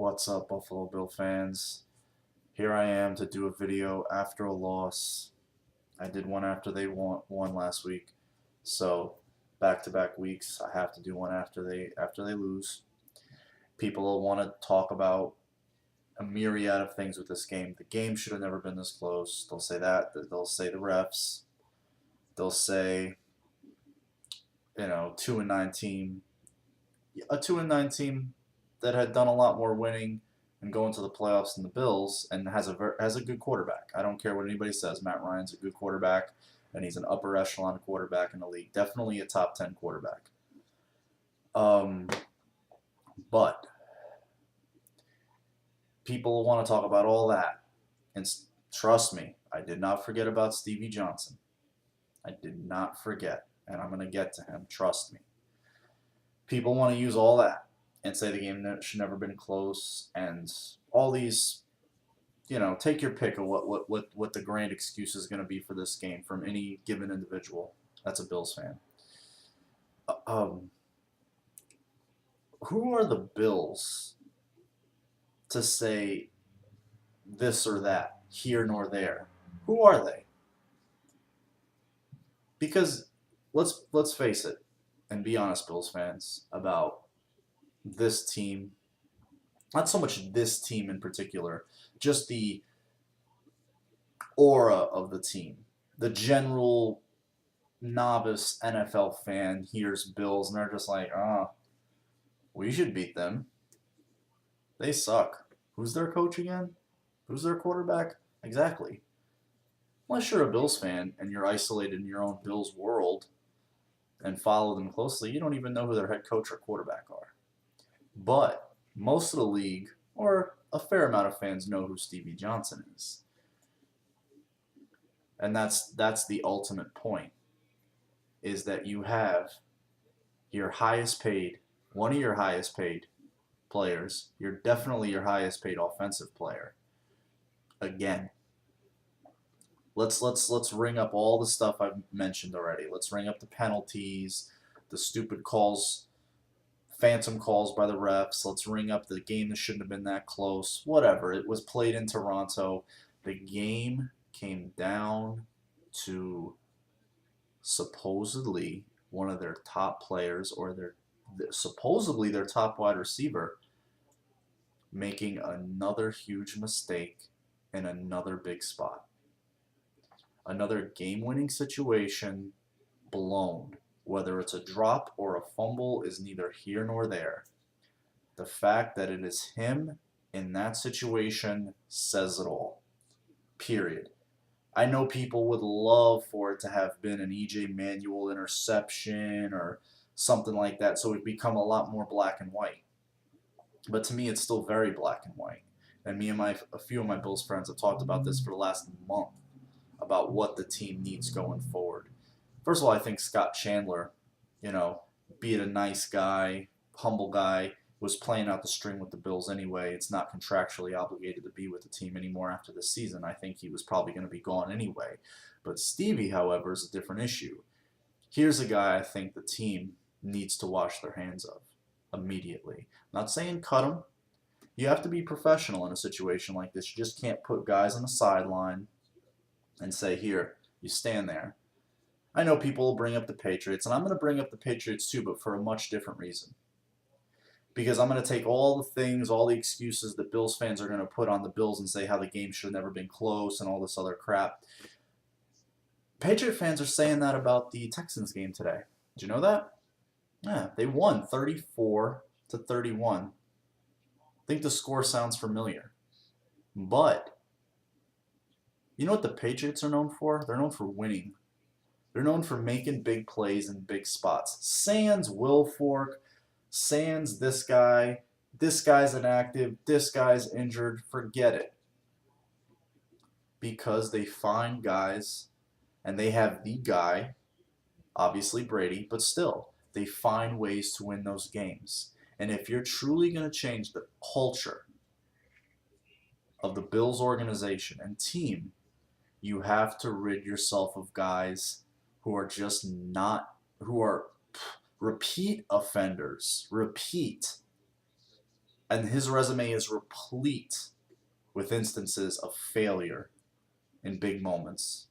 What's up, Buffalo Bill fans? Here I am to do a video after a loss. I did one after they won last week, so back-to-back weeks I have to do one after they lose. People will want to talk about a myriad of things with this game. The game should have never been this close. They'll say that. They'll say the refs. They'll say, 2-9 team, a 2-9 team that had done a lot more winning and going to the playoffs than the Bills, and has a good quarterback. I don't care what anybody says. Matt Ryan's a good quarterback, and he's an upper echelon quarterback in the league. Definitely a top 10 quarterback. But people want to talk about all that, and trust me, I did not forget about Stevie Johnson. I did not forget, and I'm going to get to him. Trust me. People want to use all that and say the game should never been close, and all these, take your pick of what the grand excuse is going to be for this game from any given individual that's a Bills fan. Who are the Bills to say this or that, here nor there? Who are they? Because let's face it, and be honest, Bills fans, about this team. Not so much this team in particular, just the aura of the team. The general novice NFL fan hears Bills and they're just like, we should beat them. They suck. Who's their coach again? Who's their quarterback? Exactly. Unless you're a Bills fan and you're isolated in your own Bills world and follow them closely, you don't even know who their head coach or quarterback are. But most of the league, or a fair amount of fans, know who Stevie Johnson is. And that's the ultimate point, is that you have your highest paid, one of your highest paid players. You're definitely your highest paid offensive player. Again, let's ring up all the stuff I've mentioned already. Let's ring up the penalties, the stupid calls, phantom calls by the refs. Let's ring up the game that shouldn't have been that close. Whatever. It was played in Toronto. The game came down to supposedly one of their top players, or supposedly their top wide receiver, making another huge mistake in another big spot. Another game-winning situation blown. Whether it's a drop or a fumble is neither here nor there. The fact that it is him in that situation says it all. Period. I know people would love for it to have been an E.J. Manuel interception or something like that, so it would become a lot more black and white. But to me, it's still very black and white. And me and a few of my Bills friends have talked about this for the last month, about what the team needs going forward. First of all, I think Scott Chandler, be it a nice guy, humble guy, was playing out the string with the Bills anyway. It's not contractually obligated to be with the team anymore after this season. I think he was probably going to be gone anyway. But Stevie, however, is a different issue. Here's a guy I think the team needs to wash their hands of immediately. I'm not saying cut him. You have to be professional in a situation like this. You just can't put guys on the sideline and say, here, you stand there. I know people will bring up the Patriots, and I'm going to bring up the Patriots too, but for a much different reason. Because I'm going to take all the things, all the excuses that Bills fans are going to put on the Bills and say how the game should have never been close and all this other crap. Patriot fans are saying that about the Texans game today. Did you know that? Yeah, they won 34-31. I think the score sounds familiar. But you know what the Patriots are known for? They're known for winning. They're known for making big plays in big spots. Sans Will Fork, sans this guy's inactive, this guy's injured, forget it. Because they find guys, and they have the guy, obviously Brady, but still, they find ways to win those games. And if you're truly going to change the culture of the Bills organization and team, you have to rid yourself of guys who are just not, who are repeat offenders. Repeat. And his resume is replete with instances of failure in big moments.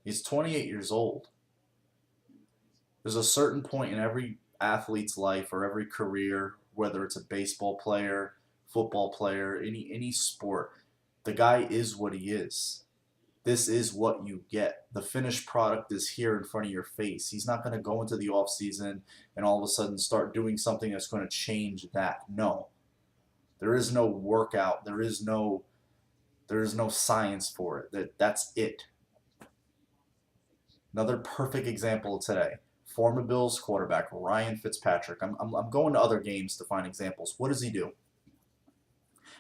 He's 28 years old. There's a certain point in every athlete's life or every career, whether it's a baseball player, football player, any sport, the guy is what he is. This is what you get. The finished product is here in front of your face. He's not going to go into the off season and all of a sudden start doing something that's going to change that. No. There is no workout. There is no science for it. That's it. Another perfect example today. Former Bills quarterback Ryan Fitzpatrick. I'm going to other games to find examples. What does he do?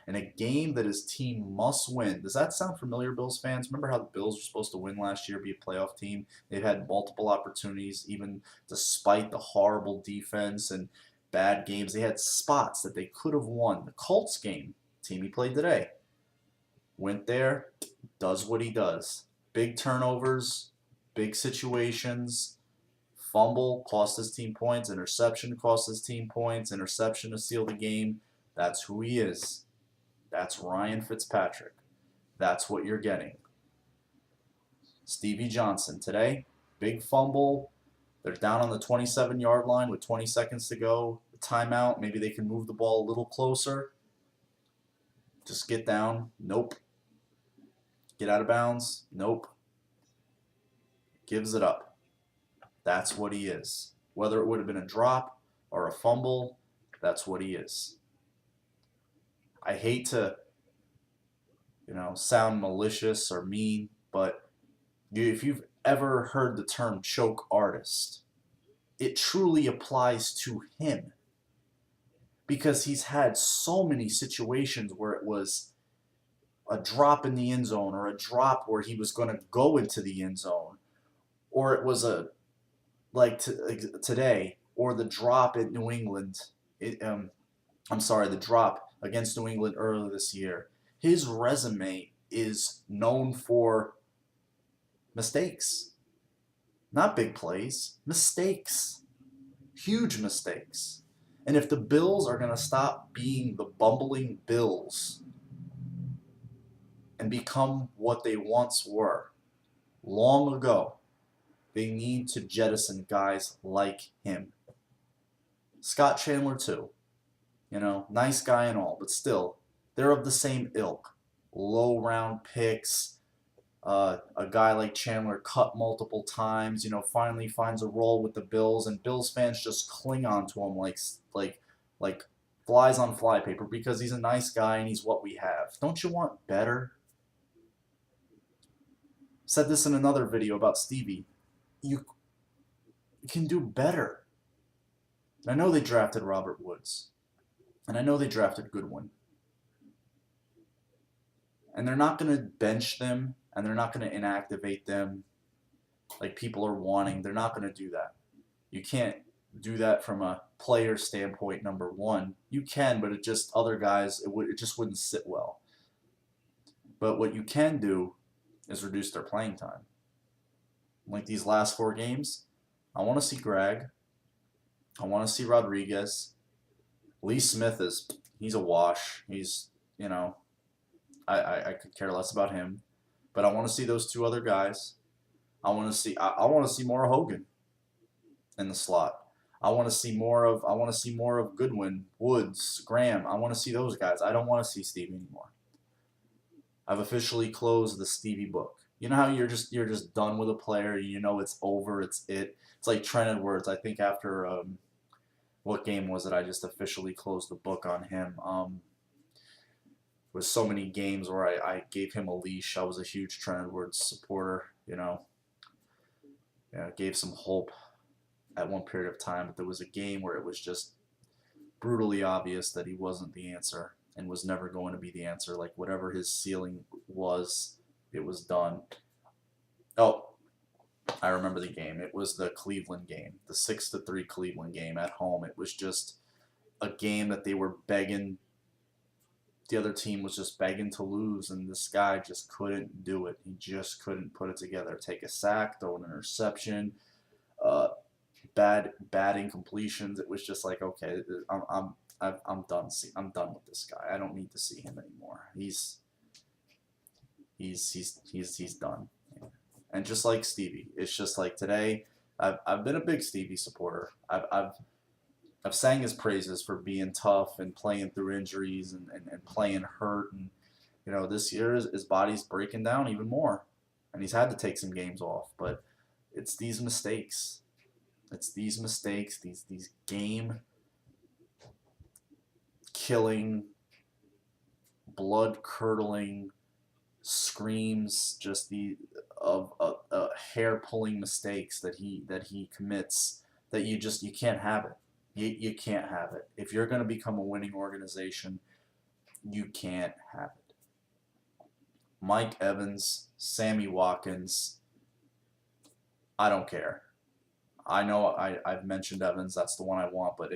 In a game that his team must win. Does that sound familiar, Bills fans? Remember how the Bills were supposed to win last year, be a playoff team? They've had multiple opportunities, even despite the horrible defense and bad games. They had spots that they could have won. The Colts game, team he played today, went there, does what he does. Big turnovers, big situations, fumble, cost his team points, interception cost his team points, interception to seal the game. That's who he is. That's Ryan Fitzpatrick. That's what you're getting. Stevie Johnson today, big fumble. They're down on the 27-yard line with 20 seconds to go. Timeout. Maybe they can move the ball a little closer. Just get down. Nope. Get out of bounds. Nope. Gives it up. That's what he is. Whether it would have been a drop or a fumble, that's what he is. I hate to, sound malicious or mean, but if you've ever heard the term choke artist, it truly applies to him because he's had so many situations where it was a drop in the end zone or a drop where he was going to go into the end zone, or it was today, or the drop at New England. The drop against New England earlier this year. His resume is known for mistakes. Not big plays, mistakes. Huge mistakes. And if the Bills are going to stop being the bumbling Bills and become what they once were long ago, they need to jettison guys like him. Scott Chandler too. Nice guy and all, but still, they're of the same ilk. Low round picks, a guy like Chandler cut multiple times, finally finds a role with the Bills, and Bills fans just cling on to him like flies on flypaper because he's a nice guy and he's what we have. Don't you want better? Said this in another video about Stevie. You can do better. I know they drafted Robert Woods. And I know they drafted Goodwin. And they're not going to bench them, and they're not going to inactivate them like people are wanting. They're not going to do that. You can't do that from a player standpoint, number one. You can, but other guys, it just wouldn't sit well. But what you can do is reduce their playing time. Like these last 4 games, I want to see Greg. I want to see Rodriguez. Lee Smith he's a wash. He's, I could care less about him. But I want to see those 2 other guys. I want to see more of Hogan in the slot. I want to see more of Goodwin, Woods, Graham. I want to see those guys. I don't want to see Stevie anymore. I've officially closed the Stevie book. You know how you're just done with a player, it's over, it's like Trent Edwards. I think after what game was it? I just officially closed the book on him. With so many games where I gave him a leash. I was a huge Trent Edwards supporter, gave some hope at one period of time, but there was a game where it was just brutally obvious that he wasn't the answer and was never going to be the answer. Like whatever his ceiling was, it was done. Oh, I remember the game. It was the Cleveland game, the 6-3 Cleveland game at home. It was just a game that they were begging. The other team was just begging to lose, and this guy just couldn't do it. He just couldn't put it together. Take a sack, throw an interception, bad incompletions. It was just like, okay, I'm done. I'm done with this guy. I don't need to see him anymore. He's done. And just like Stevie, it's just like today. I've been a big Stevie supporter. I've sang his praises for being tough and playing through injuries and playing hurt. And this year his body's breaking down even more, and he's had to take some games off. But it's these mistakes. It's these mistakes. These game killing, blood curdling screams, just of hair pulling mistakes that he commits, that you can't have it. You can't have it. If you're going to become a winning organization, you can't have it. Mike Evans, Sammy Watkins, I don't care. I know I've mentioned Evans, that's the one I want, but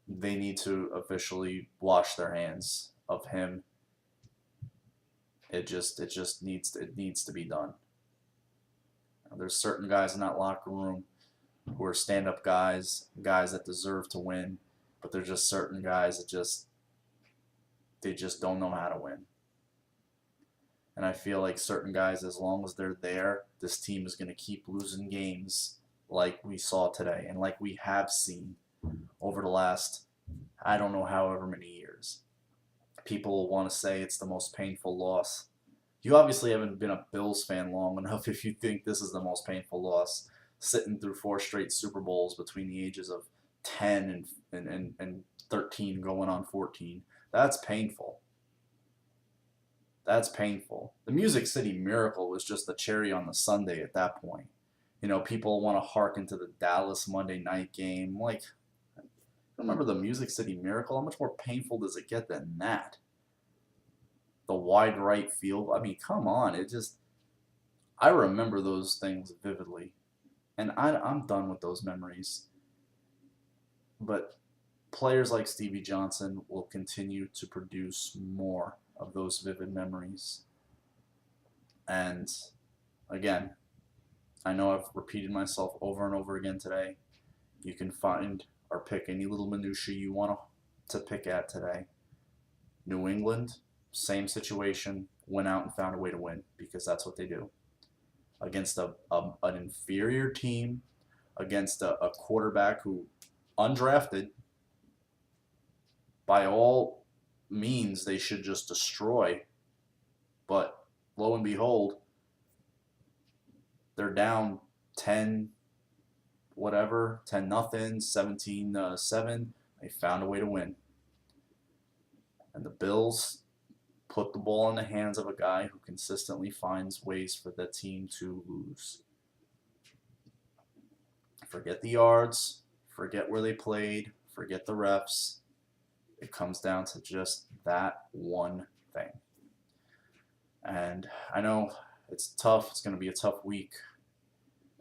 they need to officially wash their hands of him. It just needs to be done. There's certain guys in that locker room who are stand-up guys that deserve to win, but there's just certain guys that they just don't know how to win. And I feel like certain guys, as long as they're there, this team is going to keep losing games like we saw today and like we have seen over the last, I don't know, however many years. People want to say it's the most painful loss. You obviously haven't been a Bills fan long enough if you think this is the most painful loss. Sitting through 4 straight Super Bowls between the ages of 10 and 13 going on 14. That's painful. That's painful. The Music City Miracle was just the cherry on the sundae at that point. People want to hearken to the Dallas Monday night game. Like, remember the Music City Miracle? How much more painful does it get than that? The wide right field. I mean, come on. I remember those things vividly. And I'm done with those memories. But players like Stevie Johnson will continue to produce more of those vivid memories. And again, I know I've repeated myself over and over again today. You can find or pick any little minutia you want to pick at today. New England, same situation, went out and found a way to win because that's what they do. Against an inferior team, against a quarterback who, undrafted, by all means, they should just destroy. But lo and behold, they're down 10, whatever, 10-0, 17-7. They found a way to win. And the Bills put the ball in the hands of a guy who consistently finds ways for the team to lose. Forget the yards, forget where they played, forget the refs. It comes down to just that one thing. And I know it's tough. It's going to be a tough week.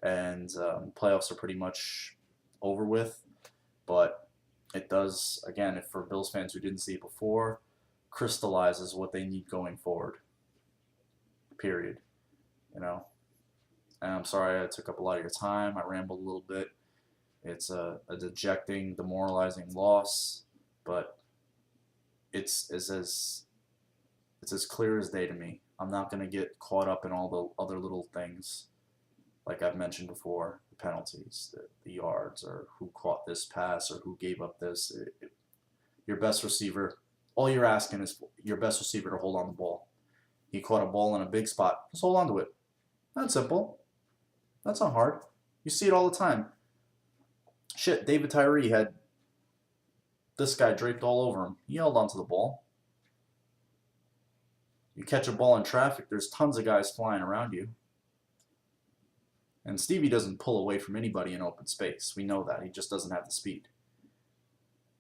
And playoffs are pretty much over with. But it does, again, if for Bills fans who didn't see it before, crystallizes what they need going forward. Period. And I'm sorry I took up a lot of your time. I rambled a little bit. It's a dejecting, demoralizing loss, but it's as clear as day to me. I'm not going to get caught up in all the other little things, like I've mentioned before, the penalties, the yards, or who caught this pass, or who gave up this. Your best receiver, all you're asking is your best receiver to hold on the ball. He caught a ball in a big spot. Just hold on to it. That's simple. That's not hard. You see it all the time. Shit, David Tyree had this guy draped all over him. He held onto the ball. You catch a ball in traffic, there's tons of guys flying around you. And Stevie doesn't pull away from anybody in open space. We know that. He just doesn't have the speed.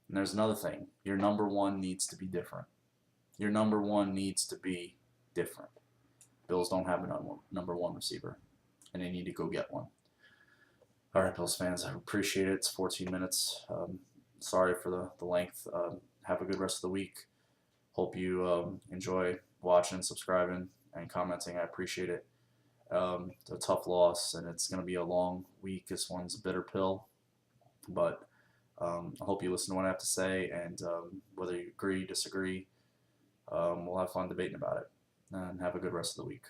And there's another thing. Your number one needs to be different. Your number one needs to be different. Bills don't have a number one receiver, and they need to go get one. All right, Bills fans, I appreciate it. It's 14 minutes. Sorry for the length. Have a good rest of the week. Hope you enjoy watching, subscribing, and commenting. I appreciate it. a tough loss, and it's going to be a long week. This one's a bitter pill, but I hope you listen to what I have to say, and whether you agree, disagree, we'll have fun debating about it. And have a good rest of the week.